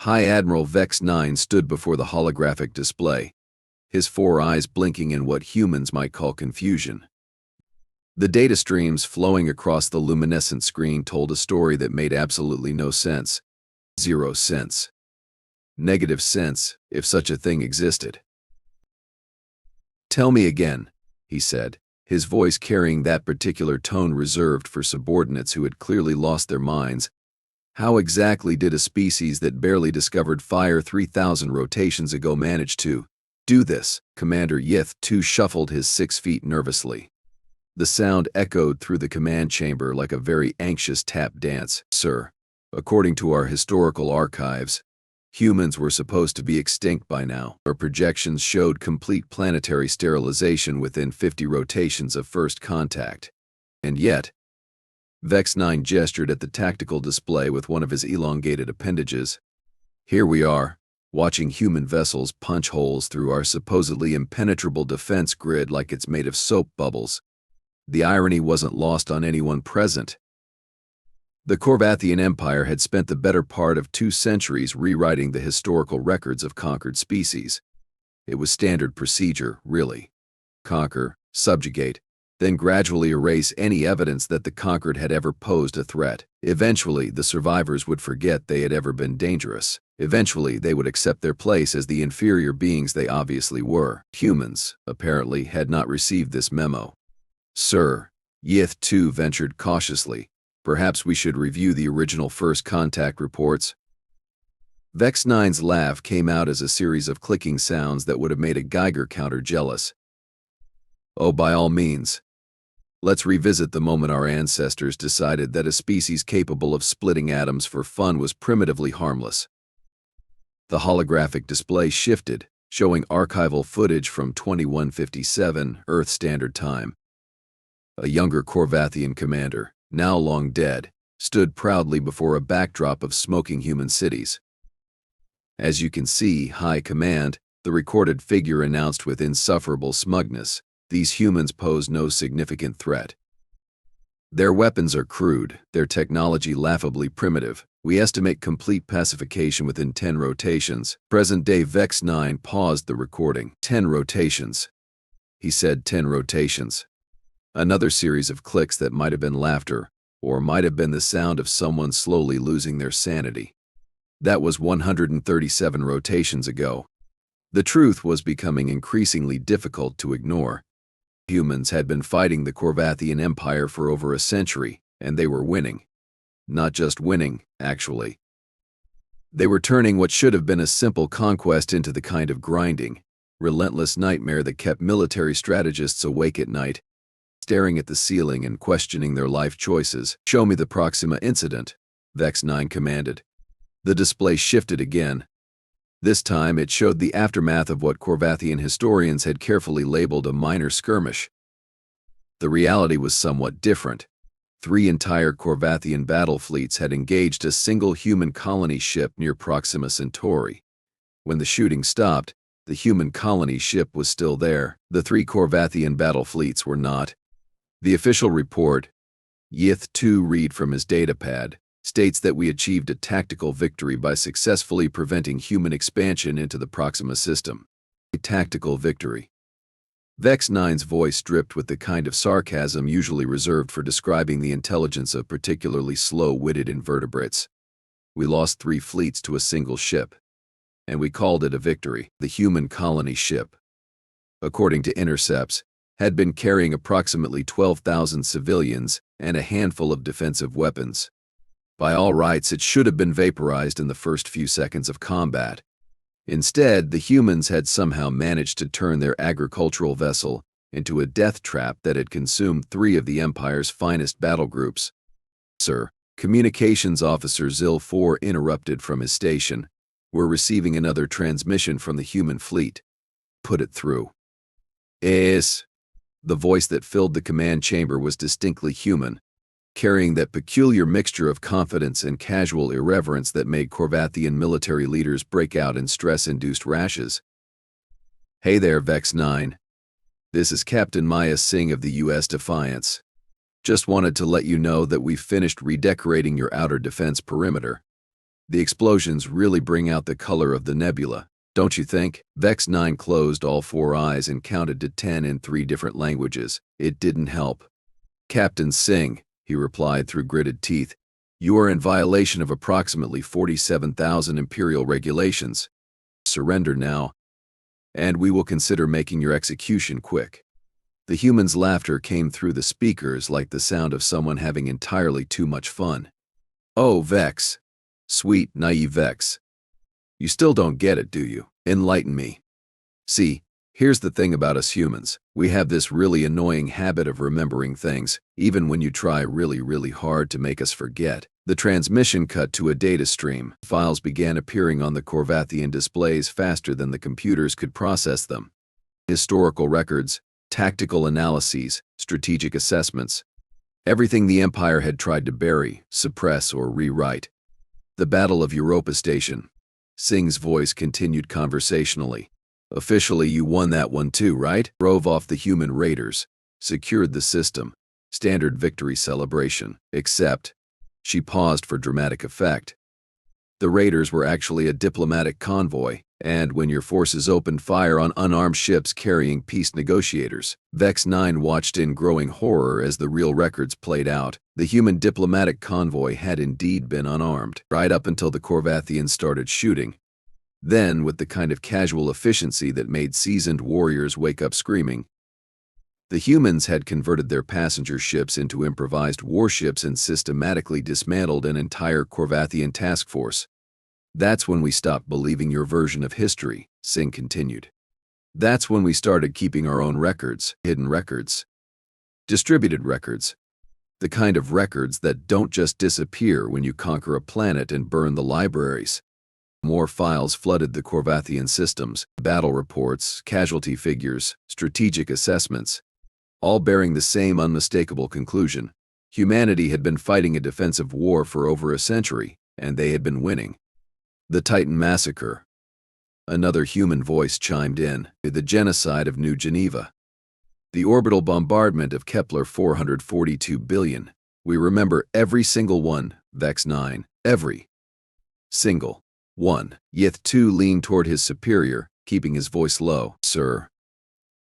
High Admiral Vex-9 stood before the holographic display, his four eyes blinking in what humans might call confusion. The data streams flowing across the luminescent screen told a story that made absolutely no sense. Zero sense. Negative sense, if such a thing existed. "Tell me again," he said, his voice carrying that particular tone reserved for subordinates who had clearly lost their minds. "How exactly did a species that barely discovered fire 3,000 rotations ago manage to do this?" Commander Yith II shuffled his 6 feet nervously. The sound echoed through the command chamber like a very anxious tap dance. "Sir, according to our historical archives, humans were supposed to be extinct by now. Our projections showed complete planetary sterilization within 50 rotations of first contact. And yet," Vex-9 gestured at the tactical display with one of his elongated appendages, "here we are, watching human vessels punch holes through our supposedly impenetrable defense grid like it's made of soap bubbles." The irony wasn't lost on anyone present. The Korvathian Empire had spent the better part of 2 centuries rewriting the historical records of conquered species. It was standard procedure, really. Conquer, subjugate, then gradually erase any evidence that the conquered had ever posed a threat. Eventually, the survivors would forget they had ever been dangerous. Eventually, they would accept their place as the inferior beings they obviously were. Humans, apparently, had not received this memo. "Sir," Yith II ventured cautiously, "perhaps we should review the original first contact reports." Vex-9's laugh came out as a series of clicking sounds that would have made a Geiger counter jealous. "Oh, by all means. Let's revisit the moment our ancestors decided that a species capable of splitting atoms for fun was primitively harmless." The holographic display shifted, showing archival footage from 2157 Earth Standard Time. A younger Korvathian commander, now long dead, stood proudly before a backdrop of smoking human cities. "As you can see, High Command," the recorded figure announced with insufferable smugness, "these humans pose no significant threat. Their weapons are crude, their technology laughably primitive. We estimate complete pacification within 10 rotations." Present-day Vex-9 paused the recording. 10 rotations. He said 10 rotations. Another series of clicks that might have been laughter, or might have been the sound of someone slowly losing their sanity. That was 137 rotations ago. The truth was becoming increasingly difficult to ignore. Humans had been fighting the Korvathian Empire for over a century, and they were winning. Not just winning, actually. They were turning what should have been a simple conquest into the kind of grinding, relentless nightmare that kept military strategists awake at night, staring at the ceiling and questioning their life choices. "Show me the Proxima incident," Vex-9 commanded. The display shifted again. This time it showed the aftermath of what Korvathian historians had carefully labeled a minor skirmish. The reality was somewhat different. 3 entire Korvathian battle fleets had engaged a single human colony ship near Proxima Centauri. When the shooting stopped, the human colony ship was still there. The 3 Korvathian battle fleets were not. The official report, Yith II read from his datapad, states that we achieved a tactical victory by successfully preventing human expansion into the Proxima system. A tactical victory. Vex-9's voice dripped with the kind of sarcasm usually reserved for describing the intelligence of particularly slow-witted invertebrates. "We lost 3 fleets to a single ship, and we called it a victory." The human colony ship, according to intercepts, had been carrying approximately 12,000 civilians and a handful of defensive weapons. By all rights, it should have been vaporized in the first few seconds of combat. Instead, the humans had somehow managed to turn their agricultural vessel into a death trap that had consumed 3 of the Empire's finest battle groups. "Sir," Communications Officer Zil 4 interrupted from his station, "we're receiving another transmission from the human fleet." "Put it through." "Yes." The voice that filled the command chamber was distinctly human, carrying that peculiar mixture of confidence and casual irreverence that made Korvathian military leaders break out in stress-induced rashes. "Hey there, Vex-9. This is Captain Maya Singh of the U.S. Defiance. Just wanted to let you know that we've finished redecorating your outer defense perimeter. The explosions really bring out the color of the nebula, don't you think? Vex-9 closed all 4 eyes and counted to 10 in 3 different languages. It didn't help. Captain Singh, he replied through gritted teeth, you are in violation of approximately 47,000 Imperial regulations. Surrender now, and we will consider making your execution quick. The human's laughter came through the speakers like the sound of someone having entirely too much fun. Oh, Vex. Sweet, naive Vex. You still don't get it, do you? Enlighten me. See, here's the thing about us humans. We have this really annoying habit of remembering things, even when you try really hard to make us forget. The transmission cut to a data stream. Files began appearing on the Korvathian displays faster than the computers could process them. Historical records, tactical analyses, strategic assessments. Everything the Empire had tried to bury, suppress, or rewrite. The Battle of Europa Station. Singh's voice continued conversationally. Officially, you won that one too, right? Drove off the human raiders. Secured the system. Standard victory celebration. Except, she paused for dramatic effect. The raiders were actually a diplomatic convoy, and when your forces opened fire on unarmed ships carrying peace negotiators, Vex-9 watched in growing horror as the real records played out. The human diplomatic convoy had indeed been unarmed, right up until the Korvathians started shooting. Then, with the kind of casual efficiency that made seasoned warriors wake up screaming, the humans had converted their passenger ships into improvised warships and systematically dismantled an entire Korvathian task force. That's when we stopped believing your version of history, Singh continued. That's when we started keeping our own records, hidden records, distributed records, the kind of records that don't just disappear when you conquer a planet and burn the libraries. More files flooded the Korvathian systems, battle reports, casualty figures, strategic assessments, all bearing the same unmistakable conclusion. Humanity had been fighting a defensive war for over a century, and they had been winning. The Titan Massacre. Another human voice chimed in. The genocide of New Geneva. The orbital bombardment of Kepler 442 billion. We remember every single one, Vex-9. Every single one. Yith 2 leaned toward his superior, keeping his voice low. Sir,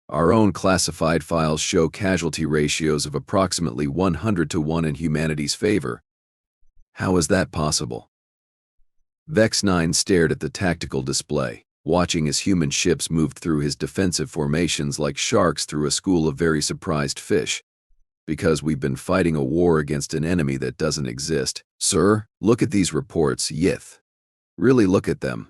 our own classified files show casualty ratios of approximately 100 to 1 in humanity's favor. How is that possible? Vex-9 stared at the tactical display, watching as human ships moved through his defensive formations like sharks through a school of very surprised fish. Because we've been fighting a war against an enemy that doesn't exist. Sir, look at these reports, Yith. Really look at them.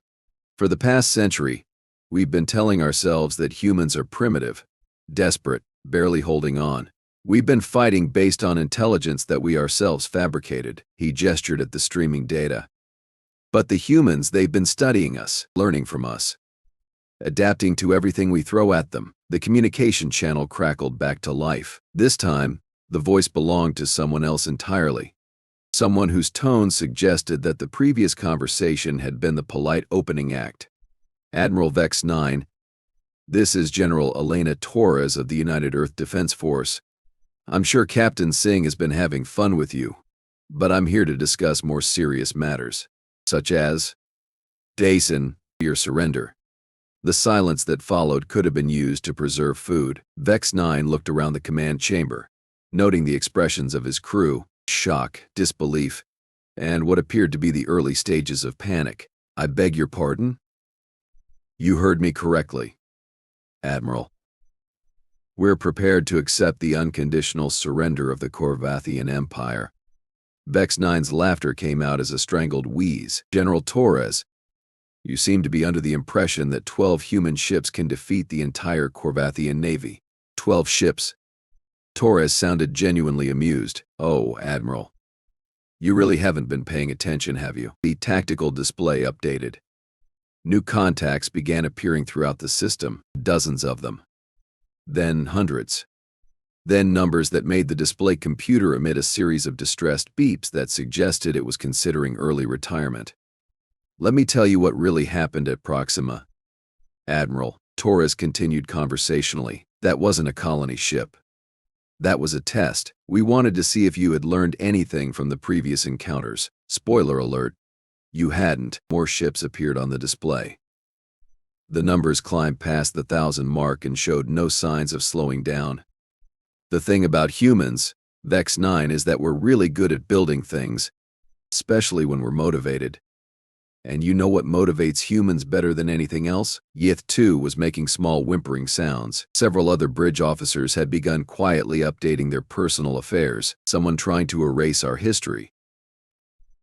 For the past century, we've been telling ourselves that humans are primitive, desperate, barely holding on. We've been fighting based on intelligence that we ourselves fabricated. He gestured at the streaming data. But the humans, they've been studying us, learning from us, adapting to everything we throw at them. The communication channel crackled back to life. This time, the voice belonged to someone else entirely. Someone whose tone suggested that the previous conversation had been the polite opening act. Admiral Vex-9, this is General Elena Torres of the United Earth Defense Force. I'm sure Captain Singh has been having fun with you, but I'm here to discuss more serious matters, such as Dason, your surrender. The silence that followed could have been used to preserve food. Vex-9 looked around the command chamber, noting the expressions of his crew, shock, disbelief, and what appeared to be the early stages of panic. I beg your pardon? You heard me correctly, Admiral. We're prepared to accept the unconditional surrender of the Korvathian Empire. Vex-9's laughter came out as a strangled wheeze. General Torres, you seem to be under the impression that 12 human ships can defeat the entire Korvathian Navy. 12 ships? Torres sounded genuinely amused. Oh, Admiral. You really haven't been paying attention, have you? The tactical display updated. New contacts began appearing throughout the system, dozens of them. Then hundreds. Then numbers that made the display computer emit a series of distressed beeps that suggested it was considering early retirement. Let me tell you what really happened at Proxima. Admiral, Torres continued conversationally, that wasn't a colony ship. That was a test. We wanted to see if you had learned anything from the previous encounters. Spoiler alert, You hadn't. More ships appeared on the display. The numbers climbed past the 1,000 mark and showed no signs of slowing down. The thing about humans, Vex-9, is that we're really good at building things, especially when we're motivated. And you know what motivates humans better than anything else? Yith, too, was making small whimpering sounds. Several other bridge officers had begun quietly updating their personal affairs, someone trying to erase our history.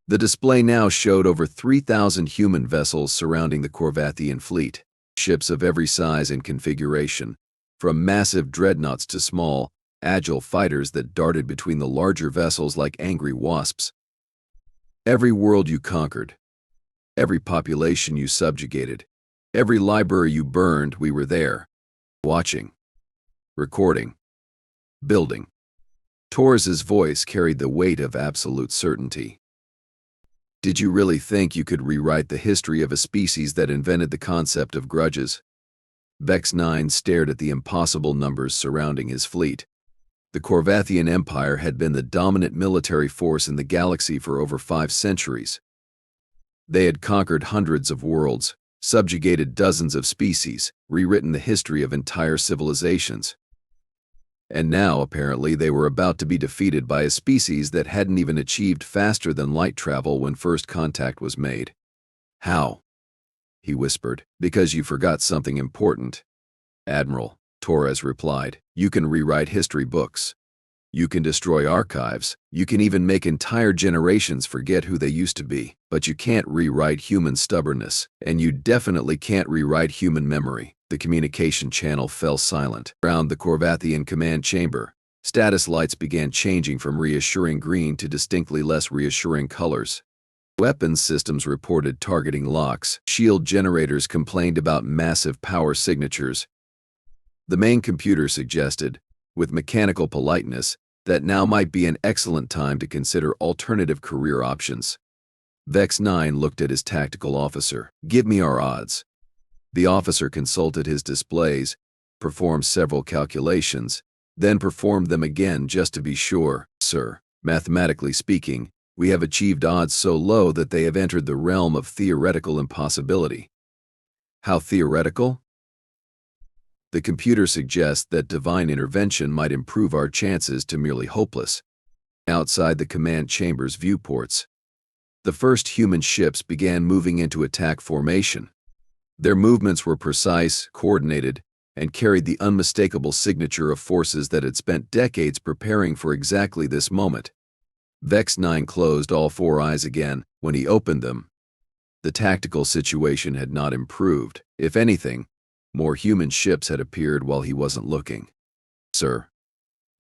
The display now showed over 3,000 human vessels surrounding the Korvathian fleet, ships of every size and configuration, from massive dreadnoughts to small, agile fighters that darted between the larger vessels like angry wasps. Every world you conquered, every population you subjugated, every library you burned, we were there, watching, recording, building. Torres's voice carried the weight of absolute certainty. Did you really think you could rewrite the history of a species that invented the concept of grudges? Vex-9 stared at the impossible numbers surrounding his fleet. The Korvathian Empire had been the dominant military force in the galaxy for over 5 centuries. They had conquered hundreds of worlds, subjugated dozens of species, rewritten the history of entire civilizations. And now, apparently, they were about to be defeated by a species that hadn't even achieved faster than light travel when first contact was made. How? He whispered. Because you forgot something important. Admiral, Torres replied. You can rewrite history books. You can destroy archives. You can even make entire generations forget who they used to be. But you can't rewrite human stubbornness. And you definitely can't rewrite human memory. The communication channel fell silent. Around the Korvathian command chamber, status lights began changing from reassuring green to distinctly less reassuring colors. Weapons systems reported targeting locks. Shield generators complained about massive power signatures. The main computer suggested, with mechanical politeness, that now might be an excellent time to consider alternative career options. Vex-9 looked at his tactical officer. Give me our odds. The officer consulted his displays, performed several calculations, then performed them again just to be sure. Sir, mathematically speaking, we have achieved odds so low that they have entered the realm of theoretical impossibility. How theoretical? The computer suggests that divine intervention might improve our chances to merely hopeless. Outside the command chamber's viewports, the first human ships began moving into attack formation. Their movements were precise, coordinated, and carried the unmistakable signature of forces that had spent decades preparing for exactly this moment. Vex-9 closed all 4 eyes again. When he opened them, the tactical situation had not improved. If anything, more human ships had appeared while he wasn't looking. Sir,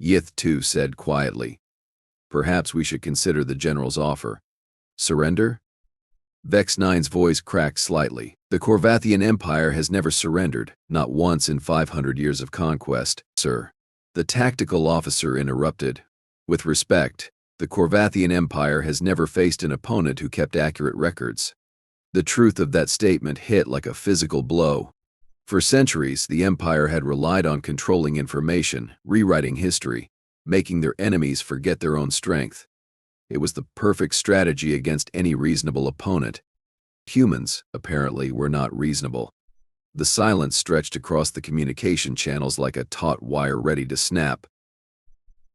Yith too said quietly, perhaps we should consider the general's offer. Surrender? Vex-9's voice cracked slightly. The Korvathian Empire has never surrendered, not once in 500 years of conquest, sir. The tactical officer interrupted. With respect, the Korvathian Empire has never faced an opponent who kept accurate records. The truth of that statement hit like a physical blow. For centuries, the Empire had relied on controlling information, rewriting history, making their enemies forget their own strength. It was the perfect strategy against any reasonable opponent. Humans, apparently, were not reasonable. The silence stretched across the communication channels like a taut wire ready to snap.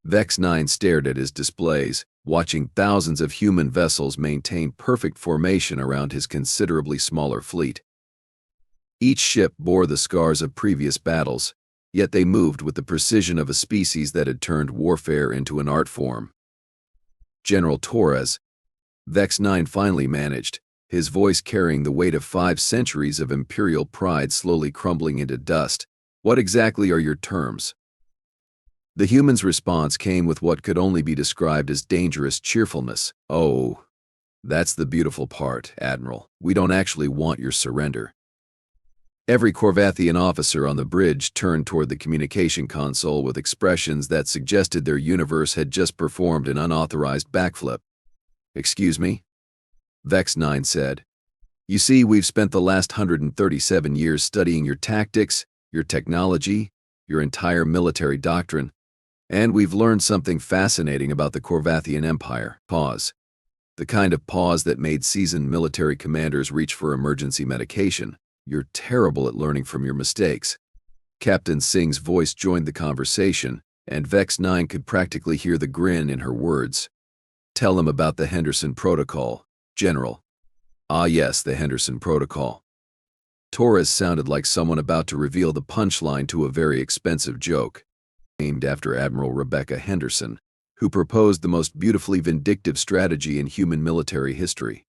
Vex-9 stared at his displays, watching thousands of human vessels maintain perfect formation around his considerably smaller fleet. Each ship bore the scars of previous battles, yet they moved with the precision of a species that had turned warfare into an art form. General Torres, Vex-9 finally managed, his voice carrying the weight of 5 centuries of imperial pride slowly crumbling into dust. What exactly are your terms? The human's response came with what could only be described as dangerous cheerfulness. Oh, that's the beautiful part, Admiral. We don't actually want your surrender. Every Korvathian officer on the bridge turned toward the communication console with expressions that suggested their universe had just performed an unauthorized backflip. Excuse me? Vex-9 said. You see, we've spent the last 137 years studying your tactics, your technology, your entire military doctrine, and we've learned something fascinating about the Korvathian Empire. Pause. The kind of pause that made seasoned military commanders reach for emergency medication. You're terrible at learning from your mistakes. Captain Singh's voice joined the conversation, and Vex-9 could practically hear the grin in her words. Tell him about the Henderson Protocol, General. Ah yes, the Henderson Protocol. Torres sounded like someone about to reveal the punchline to a very expensive joke. Named after Admiral Rebecca Henderson, who proposed the most beautifully vindictive strategy in human military history.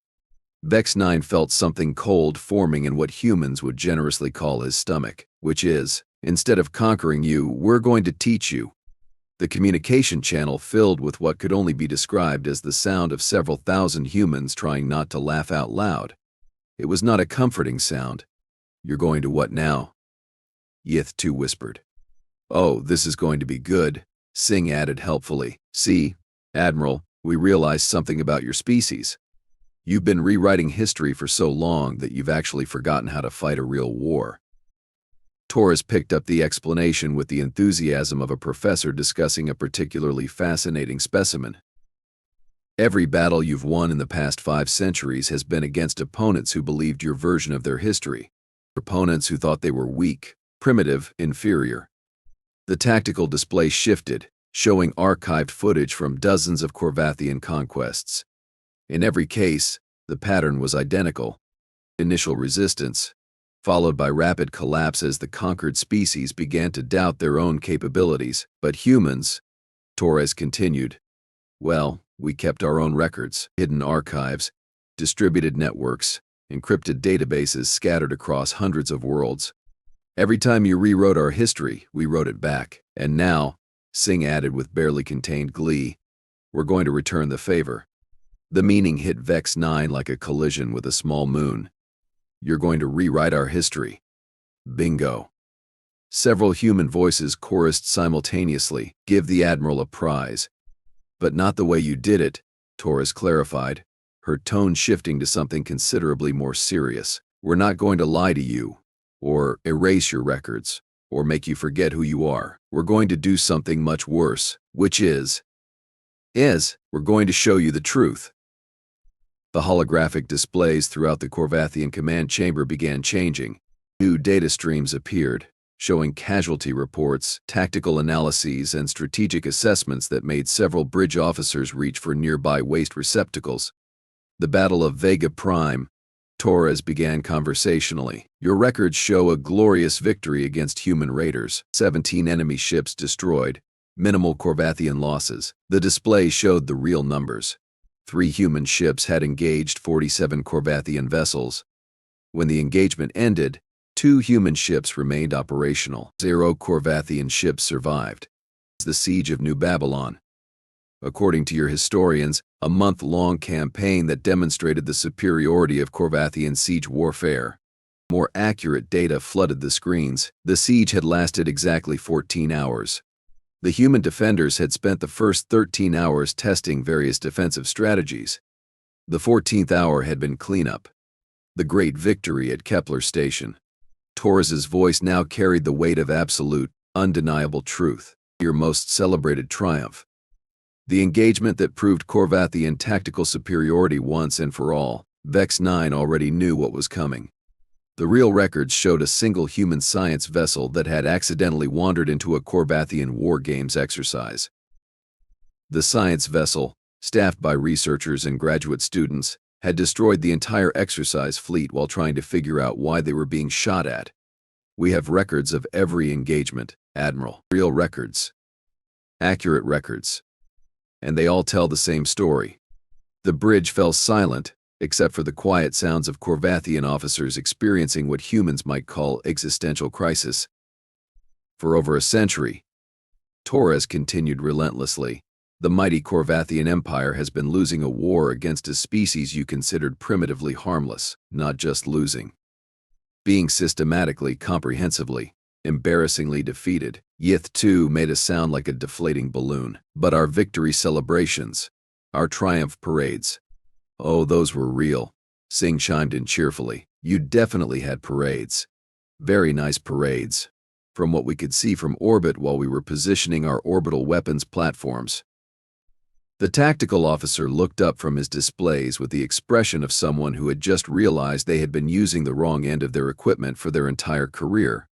Vex-9 felt something cold forming in what humans would generously call his stomach, which is, instead of conquering you, we're going to teach you. The communication channel filled with what could only be described as the sound of several thousand humans trying not to laugh out loud. It was not a comforting sound. You're going to what now? Yith 2 whispered. Oh, this is going to be good, Singh added helpfully. See, Admiral, we realized something about your species. You've been rewriting history for so long that you've actually forgotten how to fight a real war. Torres picked up the explanation with the enthusiasm of a professor discussing a particularly fascinating specimen. Every battle you've won in the past 5 centuries has been against opponents who believed your version of their history. Opponents who thought they were weak, primitive, inferior. The tactical display shifted, showing archived footage from dozens of Korvathian conquests. In every case, the pattern was identical. Initial resistance, followed by rapid collapse as the conquered species began to doubt their own capabilities. But humans, Torres continued, well, we kept our own records, hidden archives, distributed networks, encrypted databases scattered across hundreds of worlds. Every time you rewrote our history, we wrote it back. And now, Singh added with barely contained glee, we're going to return the favor. The meaning hit Vex-9 like a collision with a small moon. You're going to rewrite our history. Bingo. Several human voices chorused simultaneously, give the Admiral a prize. But not the way you did it, Torres clarified, her tone shifting to something considerably more serious. We're not going to lie to you, or erase your records, or make you forget who you are. We're going to do something much worse, which is we're going to show you the truth. The holographic displays throughout the Korvathian command chamber began changing. New data streams appeared, showing casualty reports, tactical analyses, and strategic assessments that made several bridge officers reach for nearby waste receptacles. The Battle of Vega Prime, Torres began conversationally. Your records show a glorious victory against human raiders. 17 enemy ships destroyed, minimal Korvathian losses. The display showed the real numbers. 3 human ships had engaged 47 Korvathian vessels. When the engagement ended, 2 human ships remained operational. 0 Korvathian ships survived. The Siege of New Babylon. According to your historians, a month-long campaign that demonstrated the superiority of Korvathian siege warfare. More accurate data flooded the screens. The siege had lasted exactly 14 hours. The human defenders had spent the first 13 hours testing various defensive strategies. The 14th hour had been cleanup. The great victory at Kepler Station. Torres's voice now carried the weight of absolute, undeniable truth. Your most celebrated triumph. The engagement that proved Korvathian tactical superiority once and for all. Vex-9 already knew what was coming. The real records showed a single human science vessel that had accidentally wandered into a Korvathian war games exercise. The science vessel, staffed by researchers and graduate students, had destroyed the entire exercise fleet while trying to figure out why they were being shot at. We have records of every engagement, Admiral. Real records. Accurate records. And they all tell the same story. The bridge fell silent, except for the quiet sounds of Korvathian officers experiencing what humans might call existential crisis. For over a century, Torres continued relentlessly, the mighty Korvathian Empire has been losing a war against a species you considered primitively harmless, not just losing. Being systematically, comprehensively, embarrassingly defeated. Yith 2 made us sound like a deflating balloon. But our victory celebrations, our triumph parades, oh, those were real. Singh chimed in cheerfully. You definitely had parades. Very nice parades. From what we could see from orbit while we were positioning our orbital weapons platforms. The tactical officer looked up from his displays with the expression of someone who had just realized they had been using the wrong end of their equipment for their entire career.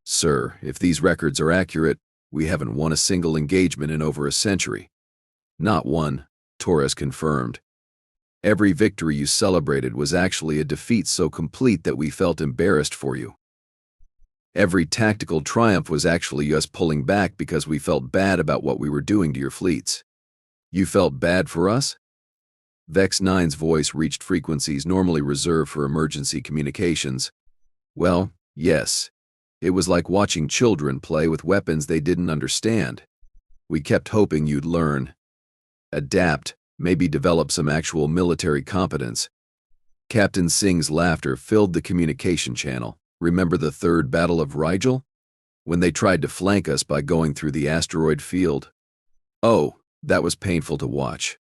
Sir, if these records are accurate, we haven't won a single engagement in over a century. Not one, Torres confirmed. Every victory you celebrated was actually a defeat so complete that we felt embarrassed for you. Every tactical triumph was actually us pulling back because we felt bad about what we were doing to your fleets. You felt bad for us? Vex-9's voice reached frequencies normally reserved for emergency communications. Well, yes. It was like watching children play with weapons they didn't understand. We kept hoping you'd learn, adapt, maybe develop some actual military competence. Captain Singh's laughter filled the communication channel. Remember the Third Battle of Rigel? When they tried to flank us by going through the asteroid field? Oh, that was painful to watch.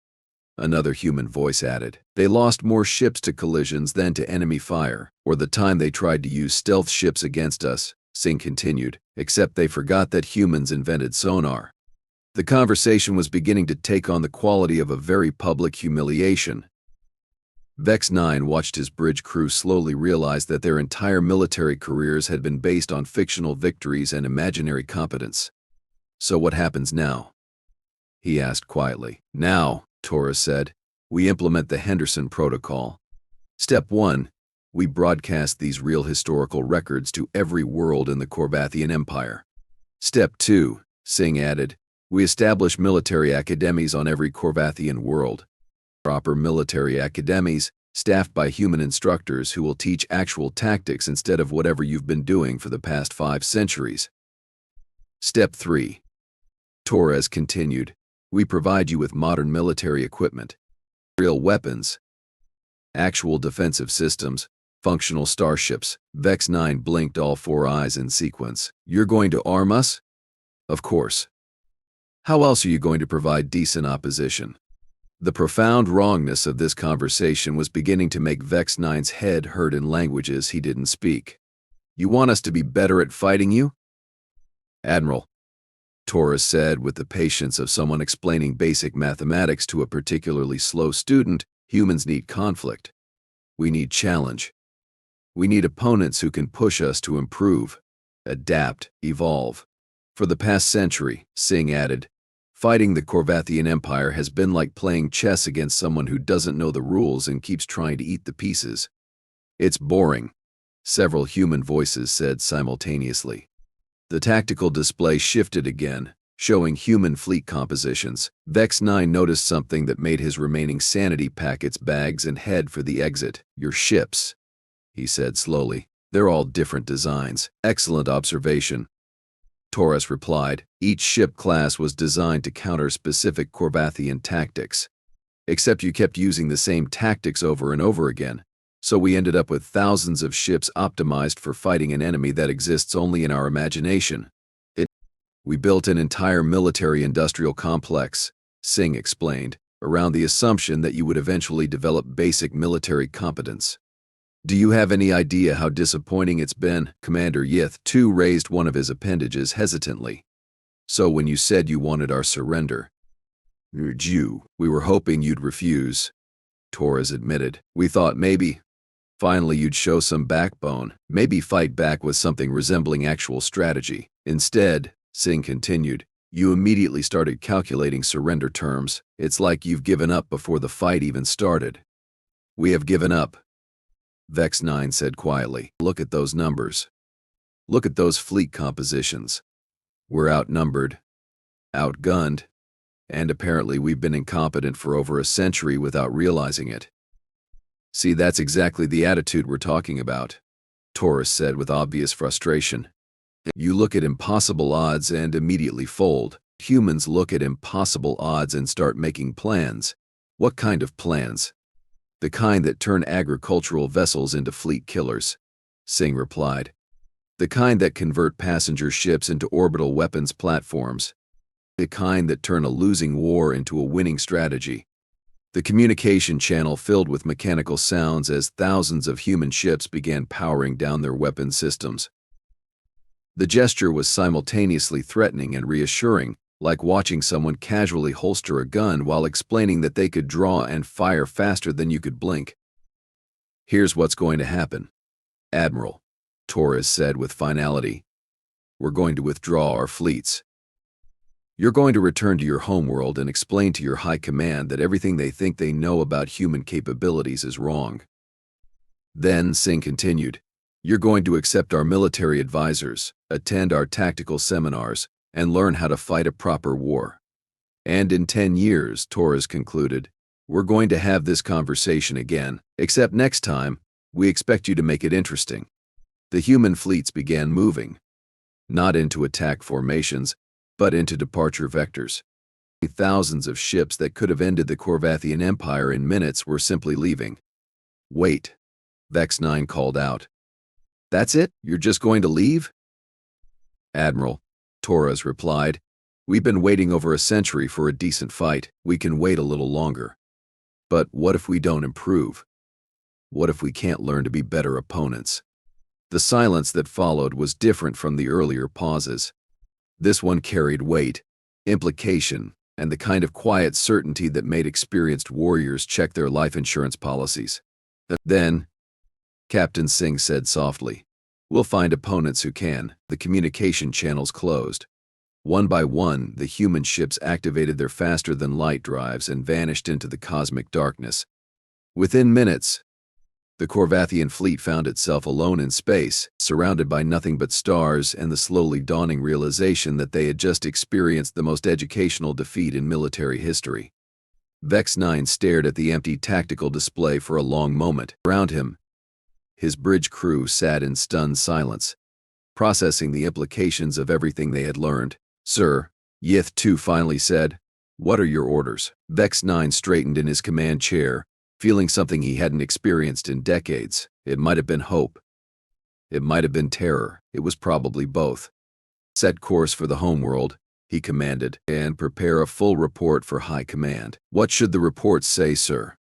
Another human voice added. They lost more ships to collisions than to enemy fire, or the time they tried to use stealth ships against us, Singh continued, except they forgot that humans invented sonar. The conversation was beginning to take on the quality of a very public humiliation. Vex-9 watched his bridge crew slowly realize that their entire military careers had been based on fictional victories and imaginary competence. So what happens now? He asked quietly. Now, Torres said, we implement the Henderson Protocol. Step 1. We broadcast these real historical records to every world in the Korvathian Empire. Step 2, Singh added, we establish military academies on every Korvathian world. Proper military academies, staffed by human instructors who will teach actual tactics instead of whatever you've been doing for the past 5 centuries. Step 3. Torres continued, we provide you with modern military equipment, real weapons, actual defensive systems, functional starships. Vex-9 blinked all 4 eyes in sequence. You're going to arm us? Of course. How else are you going to provide decent opposition? The profound wrongness of this conversation was beginning to make Vex-9's head hurt in languages he didn't speak. You want us to be better at fighting you? Admiral, Torres said with the patience of someone explaining basic mathematics to a particularly slow student, humans need conflict. We need challenge. We need opponents who can push us to improve, adapt, evolve. For the past century, Singh added, fighting the Korvathian Empire has been like playing chess against someone who doesn't know the rules and keeps trying to eat the pieces. It's boring, several human voices said simultaneously. The tactical display shifted again, showing human fleet compositions. Vex-9 noticed something that made his remaining sanity pack its bags and head for the exit. Your ships, he said slowly. They're all different designs. Excellent observation. Torres replied, each ship class was designed to counter specific Korvathian tactics. Except you kept using the same tactics over and over again, so we ended up with thousands of ships optimized for fighting an enemy that exists only in our imagination. We built an entire military-industrial complex, Singh explained, around the assumption that you would eventually develop basic military competence. Do you have any idea how disappointing it's been? Commander Yith too raised one of his appendages hesitantly. So when you said you wanted our surrender, we were hoping you'd refuse, Torres admitted. We thought maybe, finally you'd show some backbone, maybe fight back with something resembling actual strategy. Instead, Singh continued, you immediately started calculating surrender terms. It's like you've given up before the fight even started. We have given up, Vex-9 said quietly. Look at those numbers. Look at those fleet compositions. We're outnumbered, outgunned, and apparently we've been incompetent for over a century without realizing it. See, that's exactly the attitude we're talking about, Torres said with obvious frustration. You look at impossible odds and immediately fold. Humans look at impossible odds and start making plans. What kind of plans? The kind that turn agricultural vessels into fleet killers, Singh replied. The kind that convert passenger ships into orbital weapons platforms. The kind that turn a losing war into a winning strategy. The communication channel filled with mechanical sounds as thousands of human ships began powering down their weapon systems. The gesture was simultaneously threatening and reassuring, like watching someone casually holster a gun while explaining that they could draw and fire faster than you could blink. "Here's what's going to happen, Admiral," Torres said with finality. "We're going to withdraw our fleets. You're going to return to your homeworld and explain to your high command that everything they think they know about human capabilities is wrong." Then, Singh continued, "You're going to accept our military advisors, attend our tactical seminars, and learn how to fight a proper war. And in 10 years, Torres concluded, we're going to have this conversation again, except next time, we expect you to make it interesting." The human fleets began moving, not into attack formations, but into departure vectors. Thousands of ships that could have ended the Korvathian Empire in minutes were simply leaving. "Wait," Vex-9 called out. "That's it? You're just going to leave?" "Admiral," Torres replied, "we've been waiting over a century for a decent fight. We can wait a little longer. But what if we don't improve? What if we can't learn to be better opponents?" The silence that followed was different from the earlier pauses. This one carried weight, implication, and the kind of quiet certainty that made experienced warriors check their life insurance policies. "Then," Captain Singh said softly, "we'll find opponents who can." The communication channels closed. One by one, the human ships activated their faster-than-light drives and vanished into the cosmic darkness. Within minutes, the Korvathian fleet found itself alone in space, surrounded by nothing but stars and the slowly dawning realization that they had just experienced the most educational defeat in military history. Vex-9 stared at the empty tactical display for a long moment. Around him, his bridge crew sat in stunned silence, processing the implications of everything they had learned. "Sir," Yith 2 finally said, "what are your orders?" Vex-9 straightened in his command chair, feeling something he hadn't experienced in decades. It might have been hope. It might have been terror. It was probably both. "Set course for the homeworld," he commanded, "and prepare a full report for High Command." "What should the report say, sir?"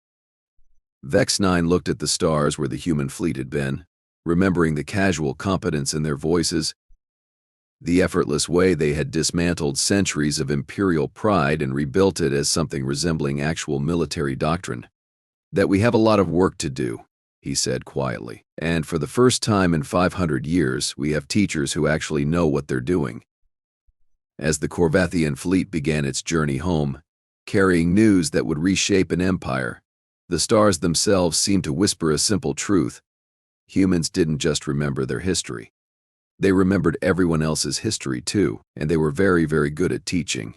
Vex-9 looked at the stars where the human fleet had been, remembering the casual competence in their voices, the effortless way they had dismantled centuries of imperial pride and rebuilt it as something resembling actual military doctrine. "That we have a lot of work to do," he said quietly. "And for the first time in 500 years, we have teachers who actually know what they're doing." As the Korvathian fleet began its journey home, carrying news that would reshape an empire, the stars themselves seemed to whisper a simple truth. Humans didn't just remember their history. They remembered everyone else's history too, and they were very, very good at teaching.